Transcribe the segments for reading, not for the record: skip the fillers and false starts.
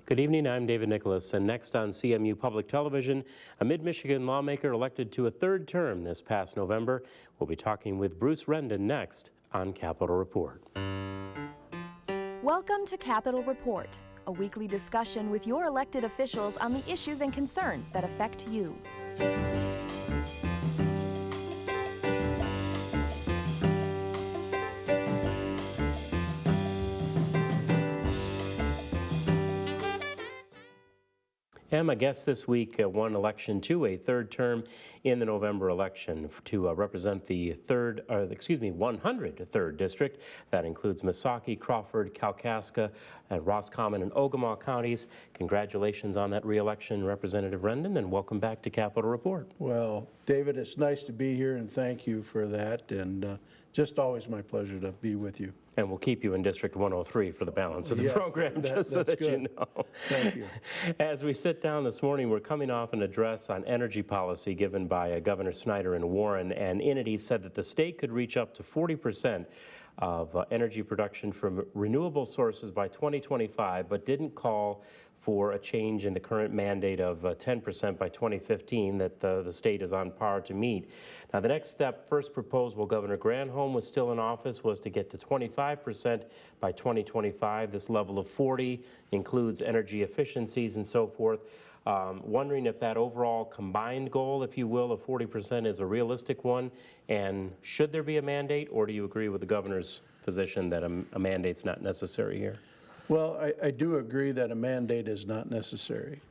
Good evening, I'm David Nicholas, and next on CMU Public Television, a Mid-Michigan lawmaker elected to a third term this past November. We'll be talking with Bruce Rendon next on Capitol Report. Welcome to Capitol Report, a weekly discussion with your elected officials on the issues and concerns that affect you. And my guest this week won election to a third term in the November election to represent the 103rd district. That includes Missaukee, Crawford, Kalkaska, and Roscommon and Ogemaw counties. Congratulations on that re-election, Representative Rendon, and welcome back to Capitol Report. Well, David, it's nice to be here, and thank you for that, and just always my pleasure to be with you. And we'll keep you in District 103 for the balance of the program, just so that you know. Thank you. As we sit down this morning, we're coming off an address on energy policy given by Governor Snyder and Warren, and in it he said that the state could reach up to 40% of energy production from renewable sources by 2025, but didn't call for a change in the current mandate of 10% by 2015 that the state is on par to meet. Now, the next step, first proposed while Governor Granholm was still in office, was to get to 25% by 2025. This level of 40 includes energy efficiencies and so forth. Wondering if that overall combined goal, if you will, of 40% is a realistic one, and should there be a mandate, or do you agree with the governor's position that a mandate's not necessary here? Well, I do agree that a mandate is not necessary.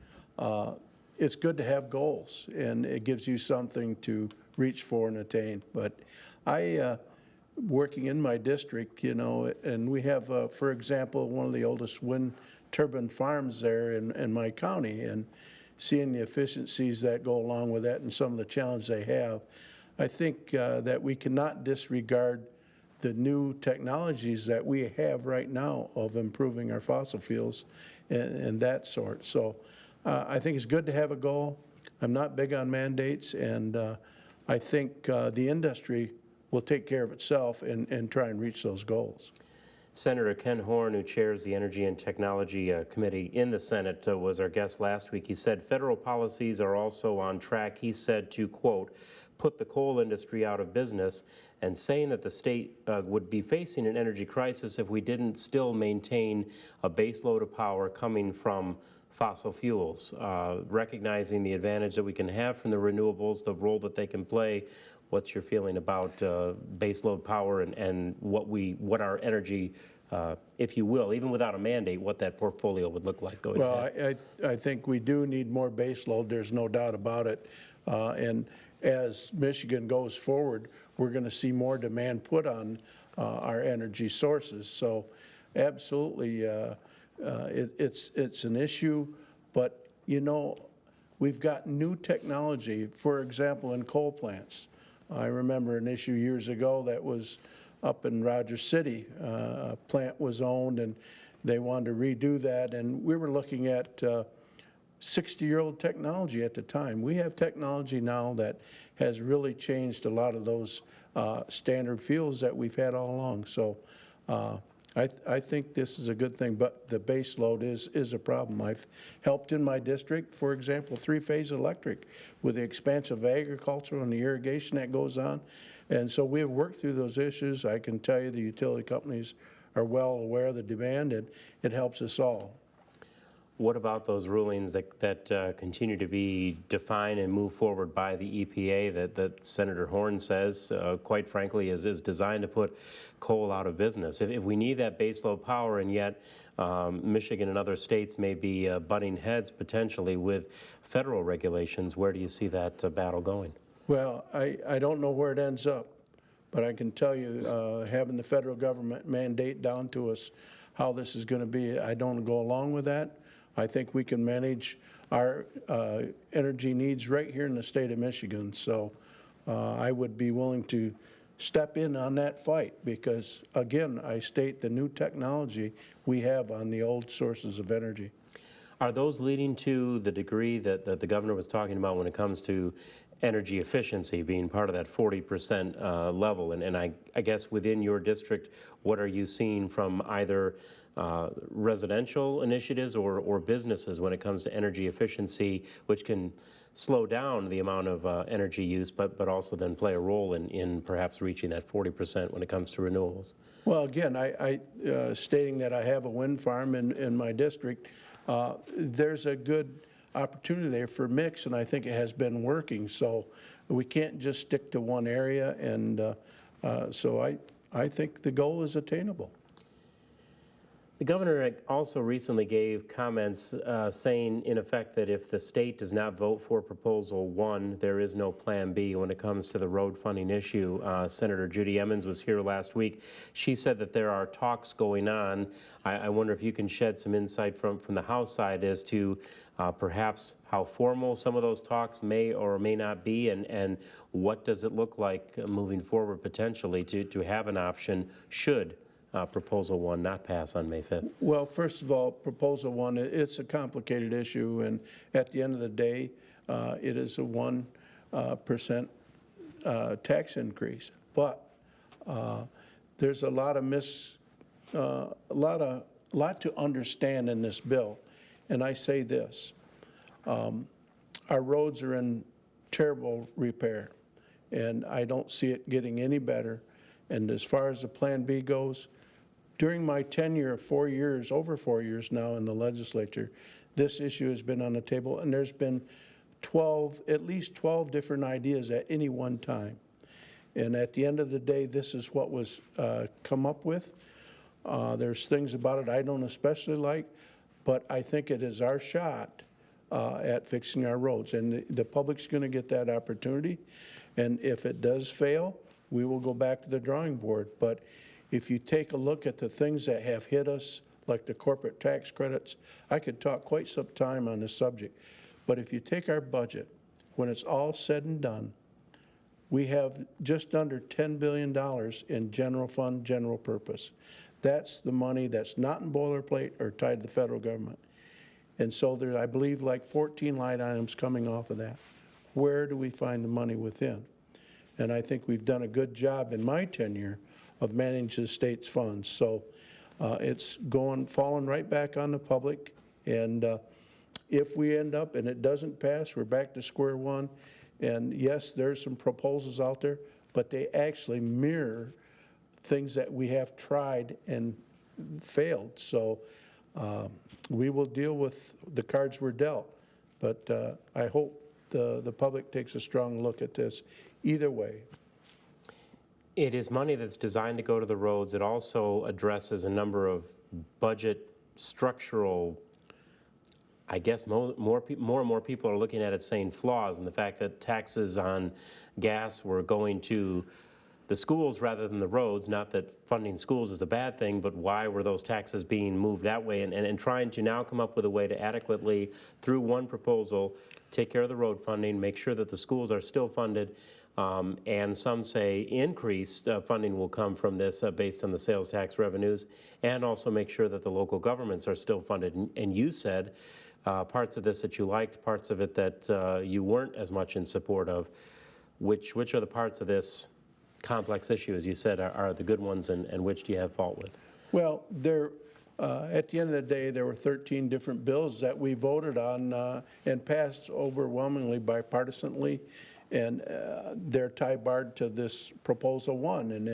It's good to have goals, and it gives you something to reach for and attain. But working in my district, you know, and we have, for example, one of the oldest wind turbine farms there in my county, and seeing the efficiencies that go along with that and some of the challenges they have, I think that we cannot disregard the new technologies that we have right now of improving our fossil fuels and that sort. So I think it's good to have a goal. I'm not big on mandates, and I think the industry will take care of itself and try and reach those goals. Senator Ken Horn, who chairs the Energy and Technology Committee in the Senate, was our guest last week. He said federal policies are also on track, he said, to, quote, put the coal industry out of business, and saying that the state would be facing an energy crisis if we didn't still maintain a base load of power coming from fossil fuels, recognizing the advantage that we can have from the renewables, the role that they can play. What's your feeling about baseload power and what our energy, if you will, even without a mandate, what that portfolio would look like going ahead? Well, I think we do need more baseload. There's no doubt about it. And as Michigan goes forward, we're going to see more demand put on our energy sources. So absolutely, it's an issue. But, you know, we've got new technology, for example, in coal plants. I remember an issue years ago that was up in Rogers City. A plant was owned, and they wanted to redo that, and we were looking at 60-year-old technology at the time. We have technology now that has really changed a lot of those standard fuels that we've had all along. So I think this is a good thing, but the base load is a problem. I've helped in my district, for example, three-phase electric with the expansion of agriculture and the irrigation that goes on. And so we have worked through those issues. I can tell you the utility companies are well aware of the demand, and it helps us all. What about those rulings that continue to be defined and moved forward by the EPA that Senator Horn says, quite frankly, is designed to put coal out of business? If we need that baseload power, and yet Michigan and other states may be butting heads potentially with federal regulations, where do you see that battle going? Well, I don't know where it ends up, but I can tell you having the federal government mandate down to us how this is going to be, I don't go along with that. I think we can manage our energy needs right here in the state of Michigan. So I would be willing to step in on that fight because, again, I state the new technology we have on the old sources of energy. Are those leading to the degree that the governor was talking about when it comes to energy efficiency being part of that 40% level. And I guess within your district, what are you seeing from either residential initiatives or businesses when it comes to energy efficiency, which can slow down the amount of energy use, but also then play a role in perhaps reaching that 40% when it comes to renewables? Well, again, stating that I have a wind farm in my district, there's a good opportunity there for mix, and I think it has been working. So we can't just stick to one area, and so I think the goal is attainable. The governor also recently gave comments saying, in effect, that if the state does not vote for Proposal 1, there is no Plan B when it comes to the road funding issue. Senator Judy Emmons was here last week. She said that there are talks going on. I wonder if you can shed some insight from the House side as to perhaps how formal some of those talks may or may not be, and what does it look like moving forward potentially to have an option should Proposal 1 not pass on May 5th? Well, first of all, Proposal 1, it's a complicated issue, and at the end of the day, it is a 1% tax increase. But there's a lot to understand in this bill, and I say this: our roads are in terrible repair, and I don't see it getting any better. And as far as the Plan B goes, during my tenure of 4 years, over 4 years now in the legislature, this issue has been on the table, and there's been at least 12 different ideas at any one time. And at the end of the day, this is what was come up with. There's things about it I don't especially like, but I think it is our shot at fixing our roads. And the public's going to get that opportunity. And if it does fail, we will go back to the drawing board. But if you take a look at the things that have hit us, like the corporate tax credits, I could talk quite some time on this subject. But if you take our budget, when it's all said and done, we have just under $10 billion in general fund, general purpose. That's the money that's not in boilerplate or tied to the federal government. And so there's, I believe, like 14 line items coming off of that. Where do we find the money within? And I think we've done a good job in my tenure of managing the state's funds. So it's falling right back on the public. And if we end up and it doesn't pass, we're back to square one. And yes, there's some proposals out there, but they actually mirror things that we have tried and failed. So we will deal with the cards we're dealt. But I hope the public takes a strong look at this either way. It is money that's designed to go to the roads. It also addresses a number of budget structural, I guess more and more people are looking at it saying flaws, and the fact that taxes on gas were going to the schools rather than the roads. Not that funding schools is a bad thing, but why were those taxes being moved that way? And trying to now come up with a way to adequately, through one proposal, take care of the road funding, make sure that the schools are still funded, and some say increased funding will come from this based on the sales tax revenues, and also make sure that the local governments are still funded. And you said parts of this that you liked, parts of it that you weren't as much in support of. Which are the parts of this complex issue, as you said, are the good ones, and which do you have fault with? Well, at the end of the day, there were 13 different bills that we voted on and passed overwhelmingly bipartisanly, and they're tie-barred to this Proposal 1. And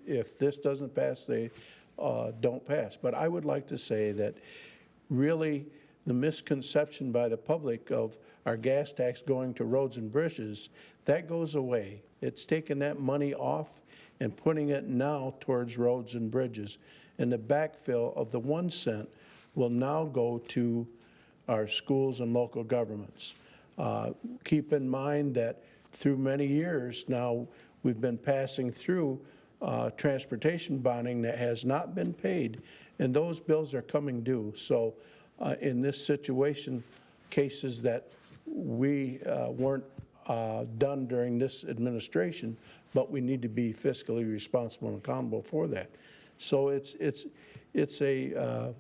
if this doesn't pass, they don't pass. But I would like to say that really the misconception by the public of our gas tax going to roads and bridges, that goes away. It's taking that money off and putting it now towards roads and bridges. And the backfill of the 1 cent will now go to our schools and local governments. Keep in mind that through many years now, we've been passing through transportation bonding that has not been paid, and those bills are coming due. So in this situation, cases that we weren't done during this administration, but we need to be fiscally responsible and accountable for that. So it's a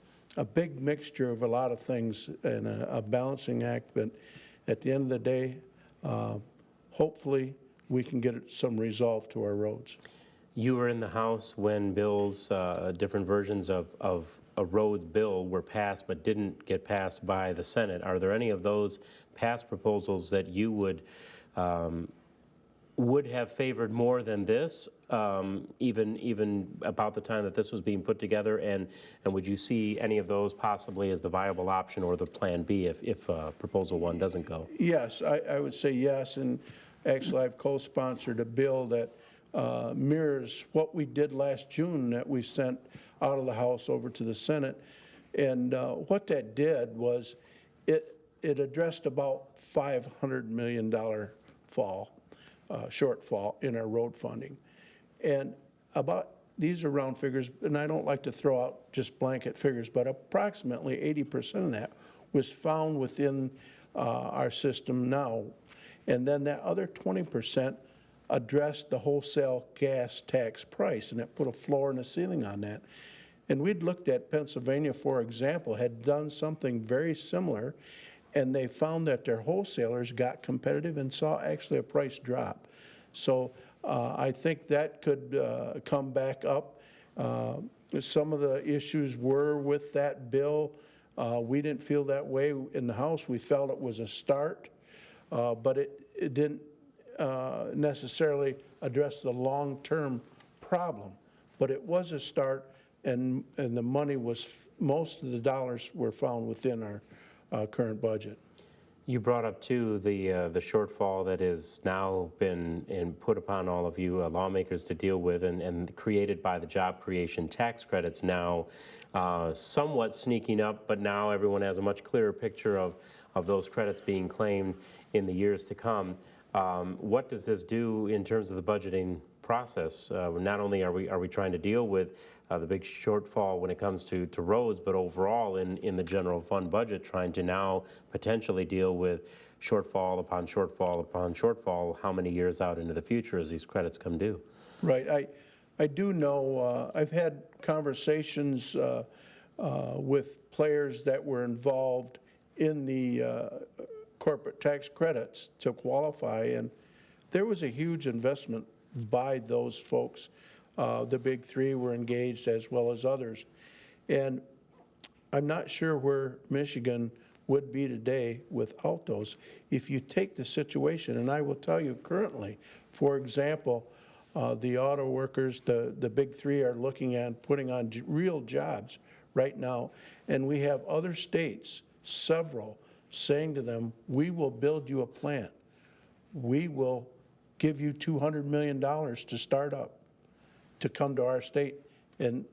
big mixture of a lot of things and a balancing act, but at the end of the day, hopefully we can get some resolve to our roads. You were in the House when bills, different versions of a road bill were passed but didn't get passed by the Senate. Are there any of those past proposals that you would have favored more than this, even about the time that this was being put together? And would you see any of those possibly as the viable option or the plan B if Proposal 1 doesn't go? Yes, I would say yes, and actually I've co-sponsored a bill that mirrors what we did last June that we sent out of the House over to the Senate. And what that did was it addressed about $500 million shortfall in our road funding. And these are round figures, and I don't like to throw out just blanket figures, but approximately 80% of that was found within our system now. And then that other 20% addressed the wholesale gas tax price, and it put a floor and a ceiling on that. And we'd looked at Pennsylvania, for example, had done something very similar, and they found that their wholesalers got competitive and saw actually a price drop. So I think that could come back up. Some of the issues were with that bill. We didn't feel that way in the House. We felt it was a start, but it didn't necessarily address the long-term problem. But it was a start, and the money was, most of the dollars were found within our current budget. You brought up, too, the shortfall that has now been put upon all of you lawmakers to deal with and created by the job creation tax credits now somewhat sneaking up, but now everyone has a much clearer picture of those credits being claimed in the years to come. What does this do in terms of the budgeting process? Not only are we trying to deal with the big shortfall when it comes to roads, but overall in the general fund budget, trying to now potentially deal with shortfall upon shortfall upon shortfall, how many years out into the future as these credits come due? Right. I do know, I've had conversations with players that were involved in the corporate tax credits to qualify, and there was a huge investment by those folks. The big three were engaged as well as others. And I'm not sure where Michigan would be today without those. If you take the situation, and I will tell you currently, for example, the auto workers, the big three are looking at putting on real jobs right now. And we have other states, several, saying to them, we will build you a plant. We will give you $200 million to start up, to come to our state and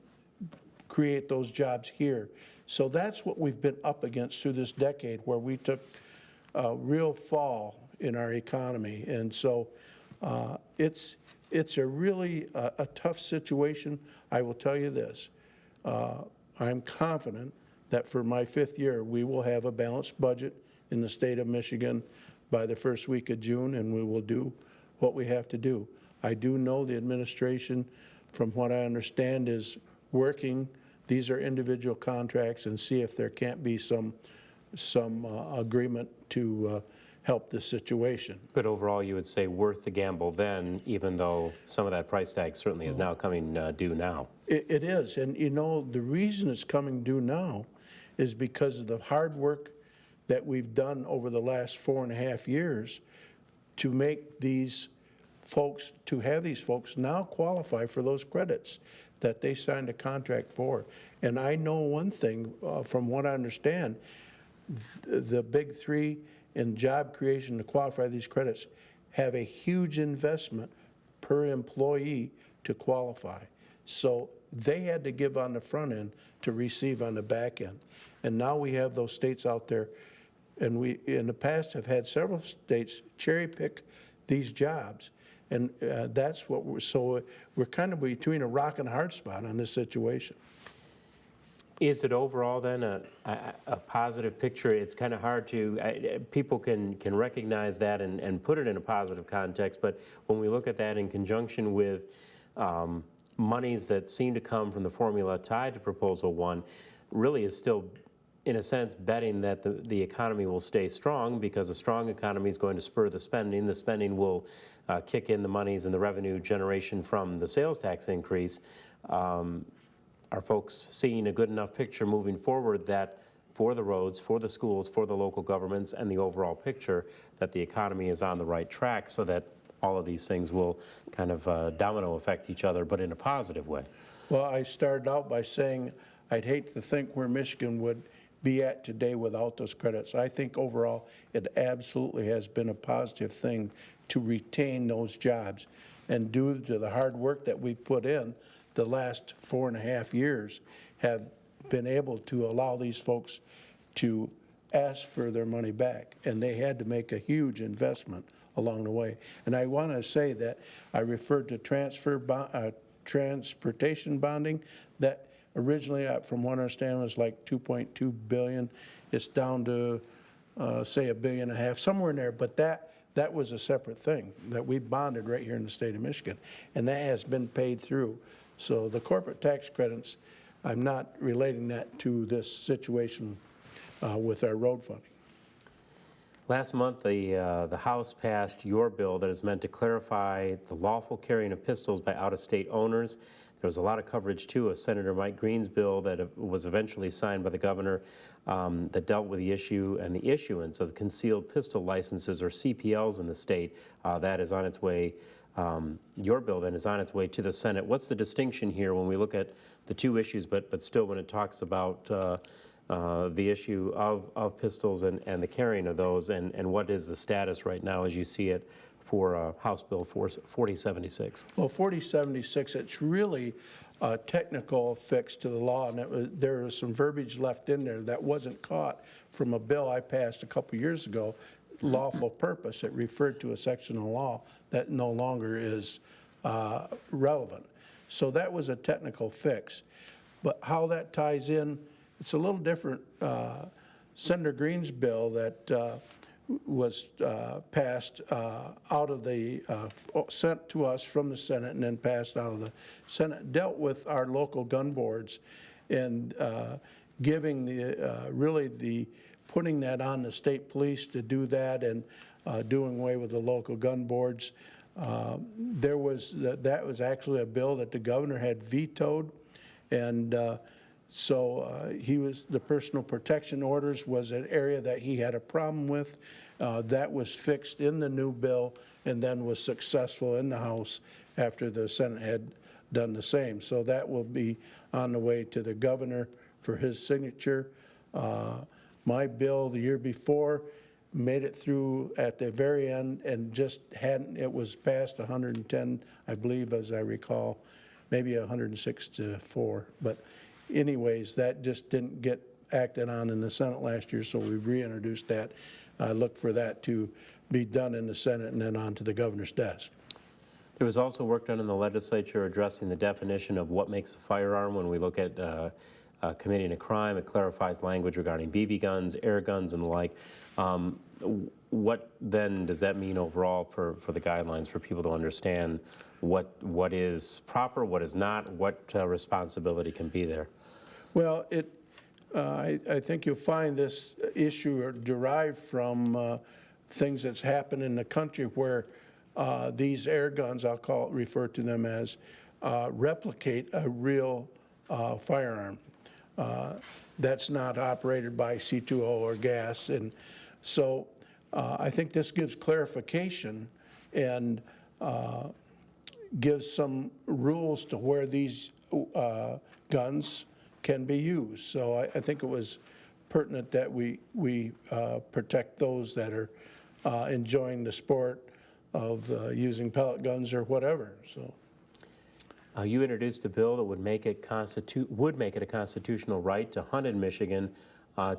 create those jobs here. So that's what we've been up against through this decade, where we took a real fall in our economy. And so it's a really a tough situation. I will tell you this, I'm confident that for my 5th year, we will have a balanced budget in the state of Michigan by the first week of June, and we will do what we have to do. I do know the administration, from what I understand, is working. These are individual contracts, and see if there can't be some agreement to help the situation. But overall, you would say worth the gamble then, even though some of that price tag certainly is now coming due now. It is, and you know, the reason it's coming due now is because of the hard work that we've done over the last 4.5 years to make these folks, to have these folks now qualify for those credits that they signed a contract for. And I know one thing, from what I understand, the big three in job creation to qualify these credits have a huge investment per employee to qualify. So they had to give on the front end to receive on the back end. And now we have those states out there, and we in the past have had several states cherry pick these jobs. And that's what we're kind of between a rock and a hard spot on this situation. Is it overall then a positive picture? It's kind of hard to, people can recognize that and put it in a positive context, but when we look at that in conjunction with monies that seem to come from the formula tied to Proposal 1, really is still in a sense, betting that the economy will stay strong, because a strong economy is going to spur the spending. The spending will kick in the monies and the revenue generation from the sales tax increase. Are folks seeing a good enough picture moving forward that for the roads, for the schools, for the local governments, and the overall picture, that the economy is on the right track, so that all of these things will kind of domino affect each other, but in a positive way? Well, I started out by saying I'd hate to think where Michigan would be at today without those credits. I think overall it absolutely has been a positive thing to retain those jobs. And due to the hard work that we put in the last 4.5 years, have been able to allow these folks to ask for their money back. And they had to make a huge investment along the way. And I want to say that I referred to transportation bonding, that originally, from what I understand, was like $2.2 billion. It's down to, say, $1.5 billion, somewhere in there. But that was a separate thing that we bonded right here in the state of Michigan, and that has been paid through. So the corporate tax credits, I'm not relating that to this situation with our road funding. Last month, the House passed your bill that is meant to clarify the lawful carrying of pistols by out-of-state owners. There was a lot of coverage, too, of Senator Mike Green's bill that was eventually signed by the governor that dealt with the issue and the issuance of concealed pistol licenses, or CPLs, in the state. That is on its way. Your bill then is on its way to the Senate. What's the distinction here when we look at the two issues, but still when it talks about the issue of pistols and the carrying of those, and what is the status right now as you see it for House Bill 4076? Well, 4076, it's really a technical fix to the law, and there was some verbiage left in there that wasn't caught from a bill I passed a couple years ago, lawful purpose. It referred to a section of law that no longer is relevant. So that was a technical fix. But how that ties in, it's a little different. Senator Green's bill that was passed out of the, sent to us from the Senate and then passed out of the Senate, dealt with our local gun boards and giving putting that on the state police to do that, and doing away with the local gun boards. That was actually a bill that the governor had vetoed, and so the personal protection orders was an area that he had a problem with. That was fixed in the new bill and then was successful in the House after the Senate had done the same. So that will be on the way to the governor for his signature. My bill the year before made it through at the very end and just it was passed 110, I believe, as I recall, maybe 106 to 4. But anyways, that just didn't get acted on in the Senate last year, so we've reintroduced that. I look for that to be done in the Senate and then on to the governor's desk. There was also work done in the legislature addressing the definition of what makes a firearm. When we look at committing a crime, it clarifies language regarding BB guns, air guns, and the like. What then does that mean overall for the guidelines, for people to understand what is proper, what is not, what responsibility can be there? Well, I think you'll find this issue derived from things that's happened in the country where these air guns, refer to them as, replicate a real firearm that's not operated by C2O or gas. And so I think this gives clarification and gives some rules to where these guns can be used. So I think it was pertinent that we protect those that are enjoying the sport of using pellet guns or whatever. So. You introduced a bill that would make it a constitutional right to hunt in Michigan.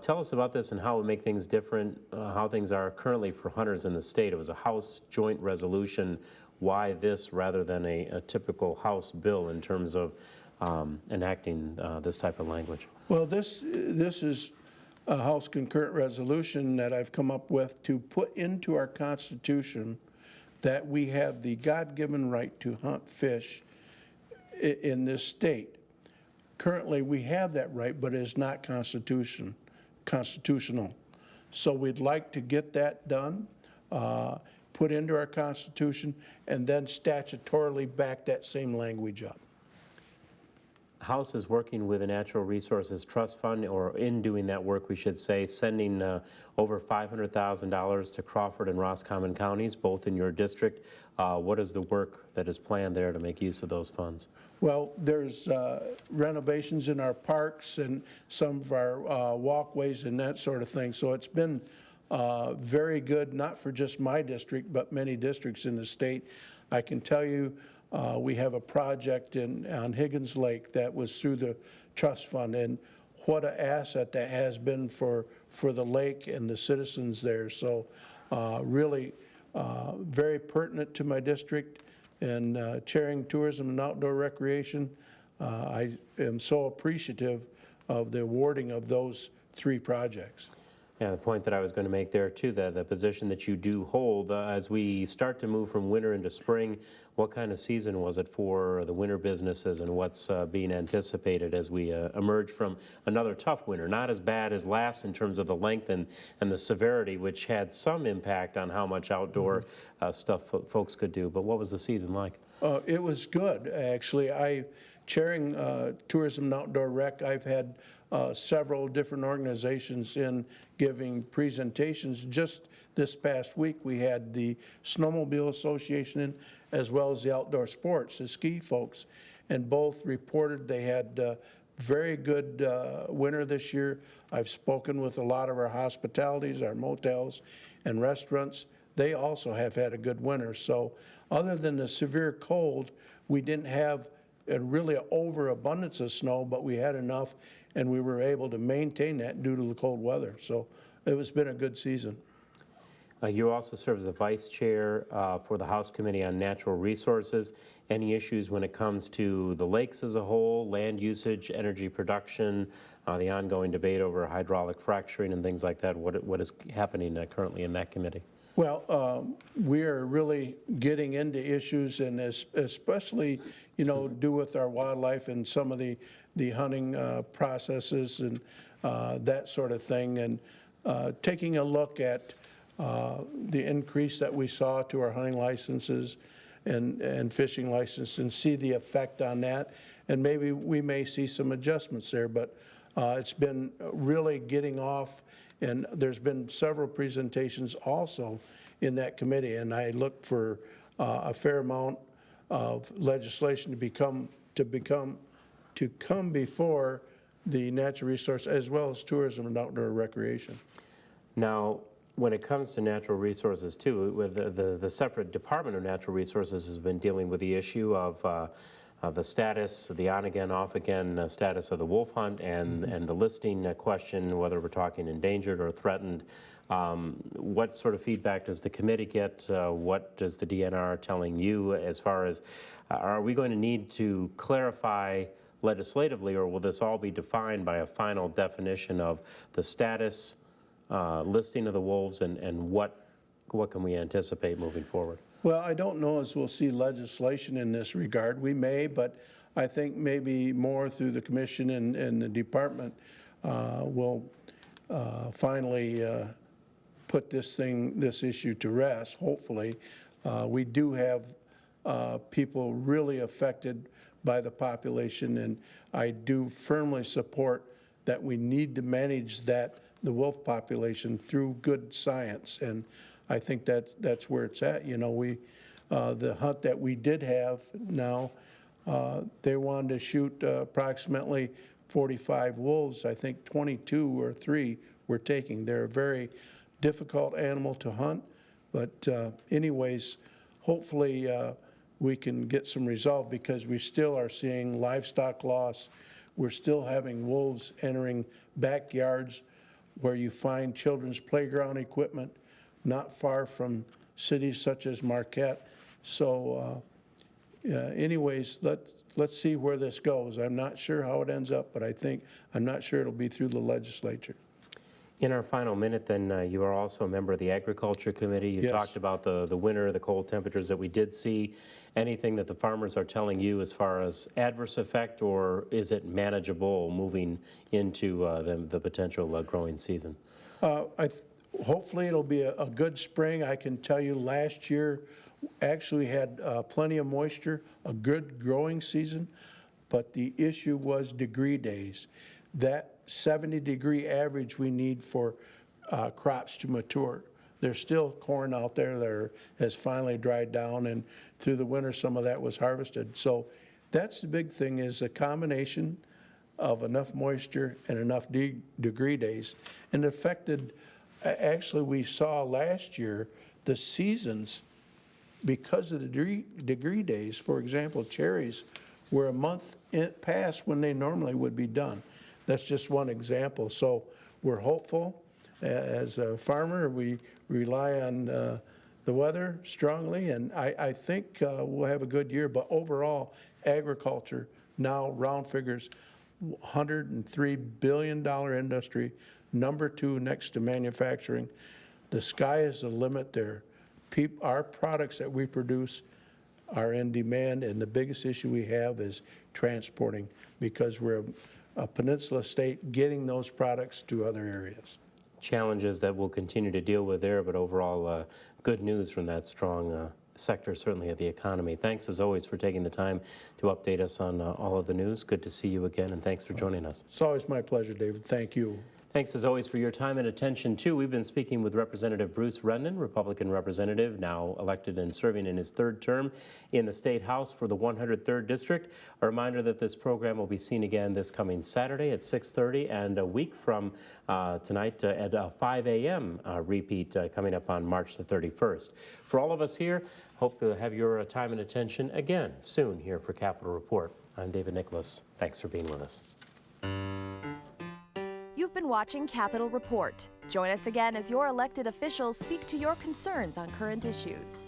Tell us about this and how it would make things different, how things are currently for hunters in the state. It was a House joint resolution. Why this rather than a typical House bill in terms of enacting this type of language? Well, this is a House concurrent resolution that I've come up with to put into our Constitution that we have the God-given right to hunt fish in this state. Currently, we have that right, but it is not constitutional constitutional. So we'd like to get that done, put into our Constitution, and then statutorily back that same language up. House is working with the Natural Resources Trust Fund, or in doing that work, we should say, sending over $500,000 to Crawford and Roscommon counties, both in your district. What is the work that is planned there to make use of those funds? Well, there's renovations in our parks and some of our walkways and that sort of thing. So it's been very good, not for just my district, but many districts in the state. I can tell you, we have a project on Higgins Lake that was through the trust fund, and what an asset that has been for the lake and the citizens there. So really very pertinent to my district, and chairing tourism and outdoor recreation. I am so appreciative of the awarding of those 3 projects. Yeah, the point that I was going to make there too, the position that you do hold, as we start to move from winter into spring, what kind of season was it for the winter businesses, and what's being anticipated as we emerge from another tough winter? Not as bad as last in terms of the length and the severity, which had some impact on how much outdoor stuff folks could do, but what was the season like? It was good, actually. Chairing tourism and outdoor rec, I've had several different organizations in giving presentations. Just this past week, we had the Snowmobile Association in, as well as the outdoor sports, the ski folks, and both reported they had very good winter this year. I've spoken with a lot of our hospitalities, our motels and restaurants. They also have had a good winter. So other than the severe cold, we didn't have really an overabundance of snow, but we had enough, and we were able to maintain that due to the cold weather. So it's been a good season. You also serve as the vice chair for the House Committee on Natural Resources. Any issues when it comes to the lakes as a whole, land usage, energy production, the ongoing debate over hydraulic fracturing and things like that? What is happening currently in that committee? Well, we are really getting into issues, and especially, do with our wildlife and some of the hunting processes and that sort of thing, and taking a look at the increase that we saw to our hunting licenses and fishing license, and see the effect on that, and maybe we may see some adjustments there, but it's been really getting off. And there's been several presentations also in that committee, and I look for a fair amount of legislation to come before the natural resource, as well as tourism and outdoor recreation. Now, when it comes to natural resources too, with the separate Department of Natural Resources has been dealing with the issue of the status, the on-again, off-again status of the wolf hunt, and the listing question, whether we're talking endangered or threatened. What sort of feedback does the committee get? What does the DNR telling you as far as, are we going to need to clarify legislatively, or will this all be defined by a final definition of the status, listing of the wolves, and what can we anticipate moving forward? Well, I don't know as we'll see legislation in this regard. We may, but I think maybe more through the commission and the department will finally put this issue to rest, hopefully. We do have people really affected by the population, and I do firmly support that we need to manage the wolf population through good science, and I think that's where it's at. The hunt that we did have now, they wanted to shoot approximately 45 wolves. I think 22 or 3 were taking. They're a very difficult animal to hunt, but anyways, hopefully we can get some resolve, because we still are seeing livestock loss. We're still having wolves entering backyards where you find children's playground equipment, not far from cities such as Marquette. So anyways, let's see where this goes. I'm not sure how it ends up, but I'm not sure it'll be through the legislature. In our final minute, then, you are also a member of the Agriculture Committee. You Yes. talked about the winter, the cold temperatures that we did see. Anything that the farmers are telling you as far as adverse effect, or is it manageable moving into the potential growing season? Hopefully it'll be a good spring. I can tell you last year actually had plenty of moisture, a good growing season, but the issue was degree days. That 70-degree average we need for crops to mature. There's still corn out there that has finally dried down, and through the winter some of that was harvested. So that's the big thing, is a combination of enough moisture and enough degree days. And it affected, actually we saw last year, the seasons because of the degree days. For example, cherries were a month past when they normally would be done. That's just one example. So we're hopeful. As a farmer, we rely on the weather strongly, and I think we'll have a good year. But overall, agriculture, now round figures, $103 billion industry, number 2 next to manufacturing. The sky is the limit there. Our products that we produce are in demand, and the biggest issue we have is transporting, because we're a peninsula state getting those products to other areas. Challenges that we'll continue to deal with there, but overall good news from that strong sector, certainly of the economy. Thanks as always for taking the time to update us on all of the news. Good to see you again, and thanks for joining us. It's always my pleasure, David. Thank you. Thanks as always for your time and attention too. We've been speaking with Representative Bruce Rendon, Republican representative, now elected and serving in his 3rd term in the State House for the 103rd District. A reminder that this program will be seen again this coming Saturday at 6:30, and a week from tonight at 5 a.m. Repeat coming up on March the 31st. For all of us here, hope to have your time and attention again soon here for Capitol Report. I'm David Nicholas. Thanks for being with us. You've been watching Capitol Report. Join us again as your elected officials speak to your concerns on current issues.